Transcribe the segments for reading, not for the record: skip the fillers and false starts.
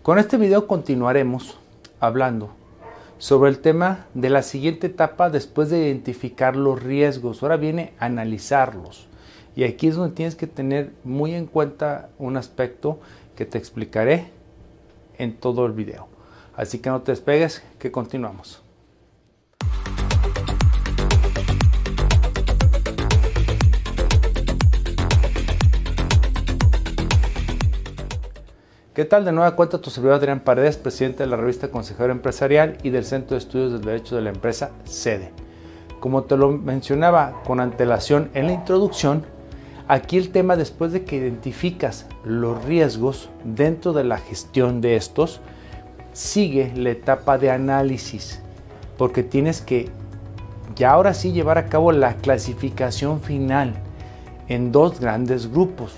Con este video continuaremos hablando sobre el tema de la siguiente etapa después de identificar los riesgos. Ahora viene a analizarlos. Y aquí es donde tienes que tener muy en cuenta un aspecto que te explicaré en todo el video. Así que no te despegues, que continuamos. ¿Qué tal? De nueva cuenta tu servidor Adrián Paredes, presidente de la revista Consejero Empresarial y del Centro de Estudios del Derecho de la Empresa, CEDE. Como te lo mencionaba con antelación en la introducción, aquí el tema, después de que identificas los riesgos dentro de la gestión de estos, sigue la etapa de análisis, porque tienes que ya ahora sí llevar a cabo la clasificación final en dos grandes grupos.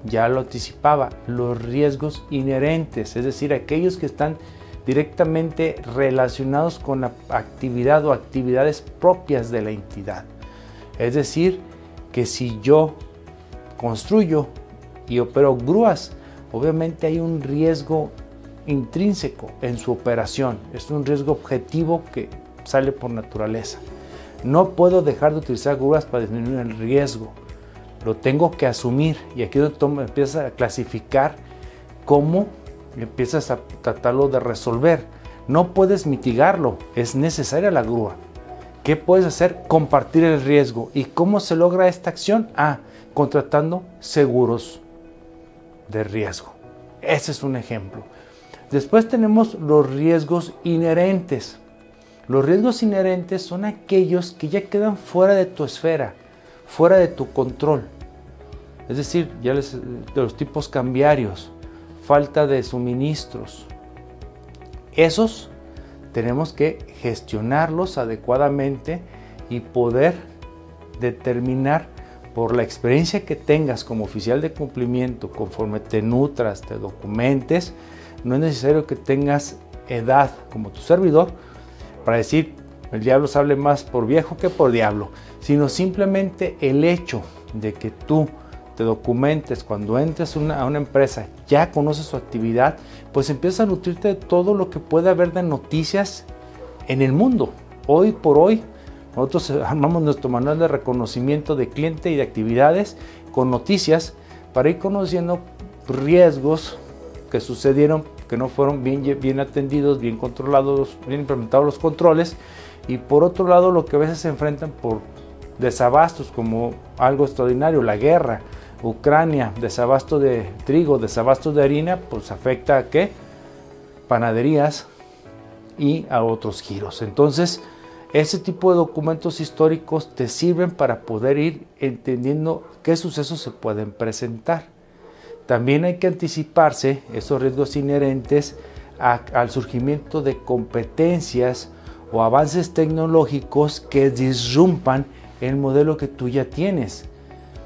Ya lo anticipaba, los riesgos inherentes, es decir, aquellos que están directamente relacionados con la actividad o actividades propias de la entidad. Es decir, que si yo construyo y opero grúas, obviamente hay un riesgo intrínseco en su operación, es un riesgo objetivo que sale por naturaleza. No puedo dejar de utilizar grúas para disminuir el riesgo. Lo tengo que asumir, y aquí es donde empiezas a clasificar cómo empiezas a tratarlo de resolver. No puedes mitigarlo, es necesaria la grúa. ¿Qué puedes hacer? Compartir el riesgo. ¿Y cómo se logra esta acción? Contratando seguros de riesgo. Ese es un ejemplo. Después tenemos los riesgos inherentes. Los riesgos inherentes son aquellos que ya quedan fuera de tu esfera, fuera de tu control. Es decir, de los tipos cambiarios, falta de suministros. Esos tenemos que gestionarlos adecuadamente y poder determinar, por la experiencia que tengas como oficial de cumplimiento, conforme te nutras, te documentes. No es necesario que tengas edad como tu servidor para decir el diablo sale más por viejo que por diablo, sino simplemente el hecho de que tú te documentes cuando entres a una empresa, ya conoces su actividad, pues empiezas a nutrirte de todo lo que puede haber de noticias en el mundo. Hoy por hoy, nosotros armamos nuestro manual de reconocimiento de cliente y de actividades con noticias para ir conociendo riesgos que sucedieron, que no fueron bien atendidos, bien controlados, bien implementados los controles, y por otro lado lo que a veces se enfrentan por desabastos como algo extraordinario, la guerra, Ucrania, desabasto de trigo, desabasto de harina, pues afecta a ¿qué? Panaderías y a otros giros. Entonces, ese tipo de documentos históricos te sirven para poder ir entendiendo qué sucesos se pueden presentar. También hay que anticiparse esos riesgos inherentes al surgimiento de competencias o avances tecnológicos que disrumpan el modelo que tú ya tienes.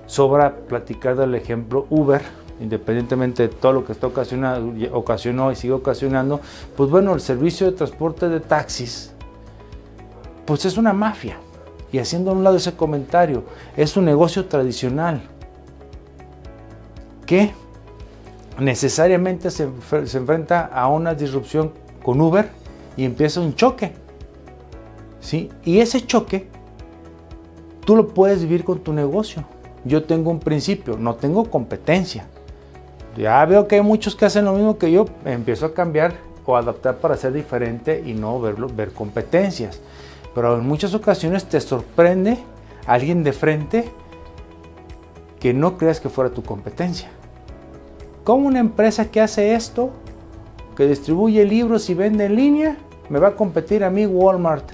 Sobra platicar del ejemplo Uber, independientemente de todo lo que está ocasionó y sigue ocasionando. Pues bueno, el servicio de transporte de taxis pues es una mafia, y haciendo a un lado ese comentario, es un negocio tradicional que necesariamente se enfrenta a una disrupción con Uber y empieza un choque, ¿sí? Y ese choque tú lo puedes vivir con tu negocio. Yo tengo un principio, no tengo competencia. Ya veo que hay muchos que hacen lo mismo que yo, empiezo a cambiar o adaptar para ser diferente y no ver competencias. Pero en muchas ocasiones te sorprende alguien de frente que no creas que fuera tu competencia. ¿Cómo una empresa que hace esto, que distribuye libros y vende en línea, me va a competir a mí Walmart?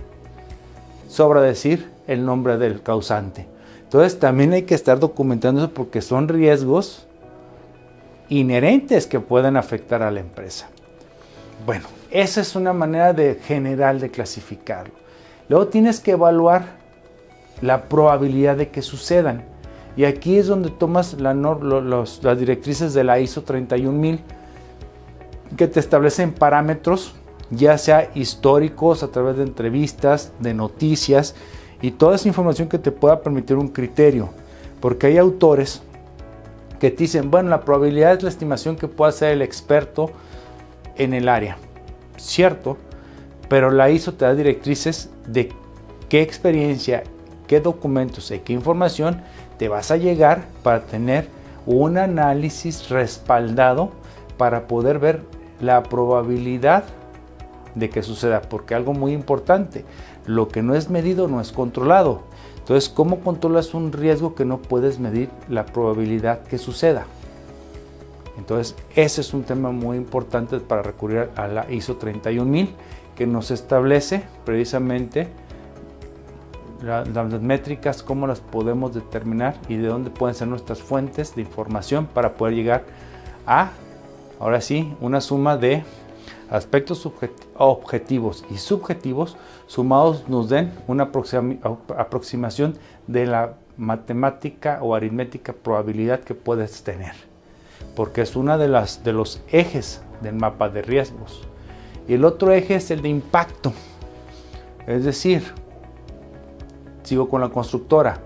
Sobra decir el nombre del causante. Entonces también hay que estar documentando eso, porque son riesgos inherentes que pueden afectar a la empresa. Bueno, esa es una manera general de clasificarlo. Luego tienes que evaluar la probabilidad de que sucedan. Y aquí es donde tomas las directrices de la ISO 31000, que te establecen parámetros, ya sea históricos, a través de entrevistas, de noticias, y toda esa información que te pueda permitir un criterio. Porque hay autores que te dicen, bueno, la probabilidad es la estimación que pueda hacer el experto en el área, cierto, pero la ISO te da directrices de qué experiencia, qué documentos y qué información te vas a llegar para tener un análisis respaldado para poder ver la probabilidad de que suceda, porque algo muy importante, lo que no es medido no es controlado. Entonces, ¿cómo controlas un riesgo que no puedes medir la probabilidad que suceda? Entonces, ese es un tema muy importante para recurrir a la ISO 31000, que nos establece precisamente las métricas, cómo las podemos determinar y de dónde pueden ser nuestras fuentes de información para poder llegar a, ahora sí, una suma de aspectos objetivos y subjetivos sumados nos den una aproximación de la matemática o aritmética probabilidad que puedes tener, porque es una de los ejes del mapa de riesgos. Y el otro eje es el de impacto, es decir, sigo con la constructora,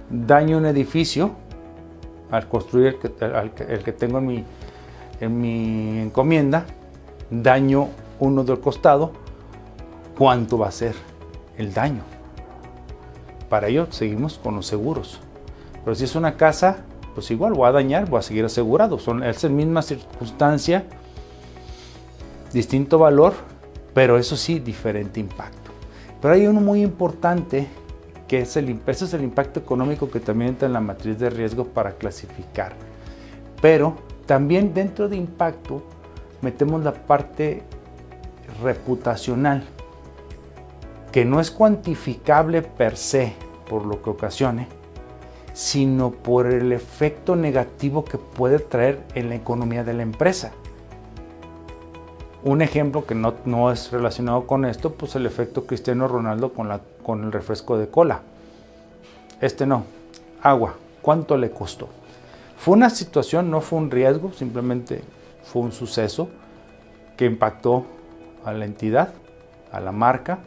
daño un edificio al construir el que tengo en mi encomienda, daño uno del costado, ¿cuánto va a ser el daño? Para ello seguimos con los seguros. Pero si es una casa, pues igual voy a dañar, voy a seguir asegurado. Es la misma circunstancia, distinto valor, pero eso sí, diferente impacto. Pero hay uno muy importante, que es ese es el impacto económico, que también entra en la matriz de riesgo para clasificar. Pero también dentro de impacto metemos la parte reputacional, que no es cuantificable per se por lo que ocasione, sino por el efecto negativo que puede traer en la economía de la empresa. Un ejemplo que no es relacionado con esto, pues el efecto Cristiano Ronaldo con el refresco de cola. Agua, ¿cuánto le costó? Fue una situación, no fue un riesgo, simplemente fue un suceso que impactó a la entidad, a la marca.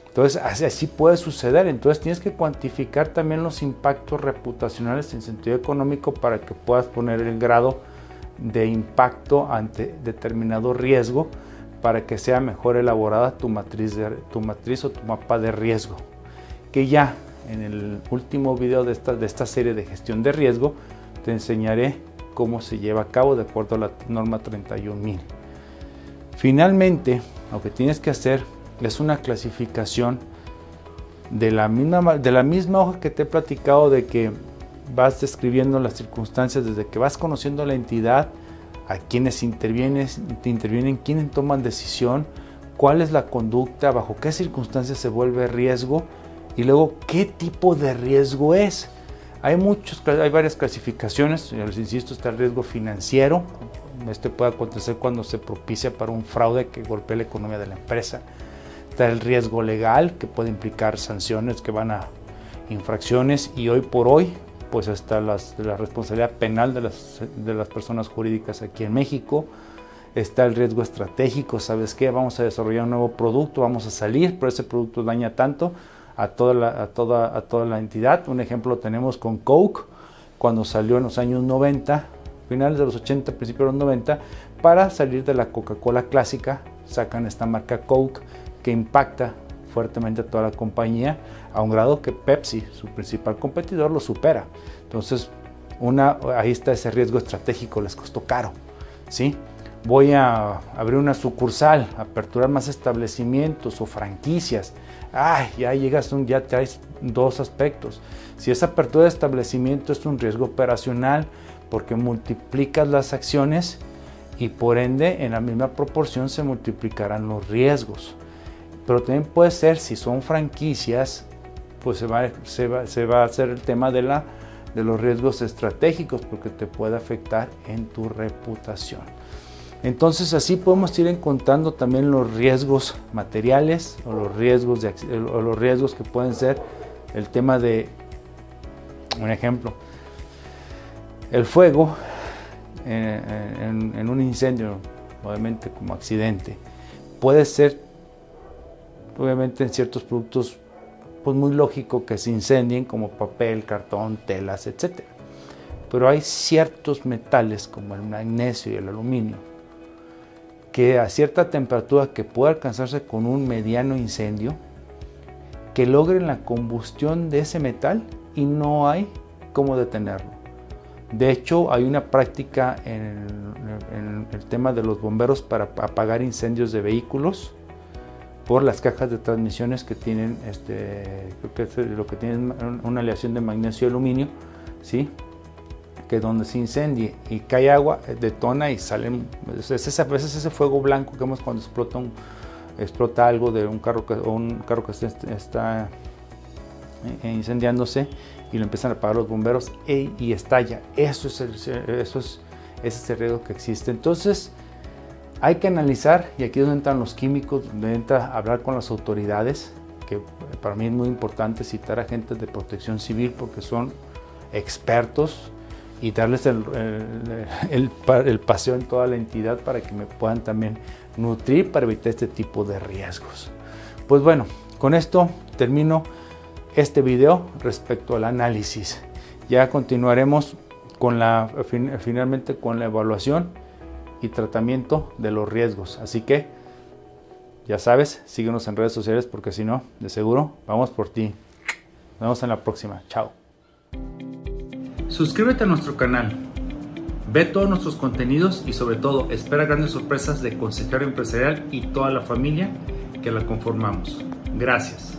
Entonces, así puede suceder. Entonces, tienes que cuantificar también los impactos reputacionales en sentido económico para que puedas poner el grado de impacto ante determinado riesgo, para que sea mejor elaborada tu matriz o tu mapa de riesgo, que ya en el último video de esta serie de gestión de riesgo te enseñaré cómo se lleva a cabo de acuerdo a la norma 31000. Finalmente, lo que tienes que hacer es una clasificación de la misma hoja que te he platicado, de que vas describiendo las circunstancias desde que vas conociendo la entidad, a quienes intervienen, quiénes toman decisión, cuál es la conducta, bajo qué circunstancias se vuelve riesgo y luego qué tipo de riesgo es. Hay varias clasificaciones, les insisto, está el riesgo financiero. Este puede acontecer cuando se propicia para un fraude que golpee la economía de la empresa. Está el riesgo legal, que puede implicar sanciones que van a infracciones, y hoy por hoy pues está la responsabilidad penal de las personas jurídicas aquí en México. Está el riesgo estratégico, ¿sabes qué? Vamos a desarrollar un nuevo producto, vamos a salir, pero ese producto daña tanto a toda la entidad. Un ejemplo tenemos con Coke, cuando salió en los años 90, finales de los 80, principios de los 90, para salir de la Coca-Cola clásica, sacan esta marca Coke, que impacta fuertemente a toda la compañía, a un grado que Pepsi, su principal competidor, lo supera. Entonces, ahí está ese riesgo estratégico, les costó caro, ¿sí? Voy a abrir una sucursal, aperturar más establecimientos o franquicias. Ya traes dos aspectos. Si esa apertura de establecimiento es un riesgo operacional, porque multiplicas las acciones y por ende en la misma proporción se multiplicarán los riesgos. Pero también puede ser, si son franquicias, pues se va a hacer el tema de los riesgos estratégicos, porque te puede afectar en tu reputación. Entonces así podemos ir encontrando también los riesgos materiales o los riesgos que pueden ser el tema de, un ejemplo, el fuego en un incendio, obviamente como accidente, puede ser obviamente en ciertos productos pues muy lógico que se incendien, como papel, cartón, telas, etc. Pero hay ciertos metales como el magnesio y el aluminio que a cierta temperatura que pueda alcanzarse con un mediano incendio, que logren la combustión de ese metal y no hay cómo detenerlo. De hecho, hay una práctica en el tema de los bomberos para apagar incendios de vehículos por las cajas de transmisiones que tienen, creo que es lo que tienen una aleación de magnesio y aluminio, ¿sí? Que donde se incendie y cae agua, detona y salen, a veces ese fuego blanco que vemos cuando explota algo de un carro que está incendiándose y lo empiezan a apagar los bomberos y estalla. Ese es el riesgo que existe. Entonces hay que analizar, y aquí es donde entran los químicos, donde entra a hablar con las autoridades, que para mí es muy importante citar a agentes de protección civil porque son expertos, y darles el paseo en toda la entidad para que me puedan también nutrir para evitar este tipo de riesgos. Pues bueno, con esto termino este video respecto al análisis. Ya continuaremos finalmente con la evaluación y tratamiento de los riesgos. Así que ya sabes, síguenos en redes sociales porque si no, de seguro vamos por ti. Nos vemos en la próxima. Chao. Suscríbete a nuestro canal, ve todos nuestros contenidos y sobre todo espera grandes sorpresas de Consejero Empresarial y toda la familia que la conformamos. Gracias.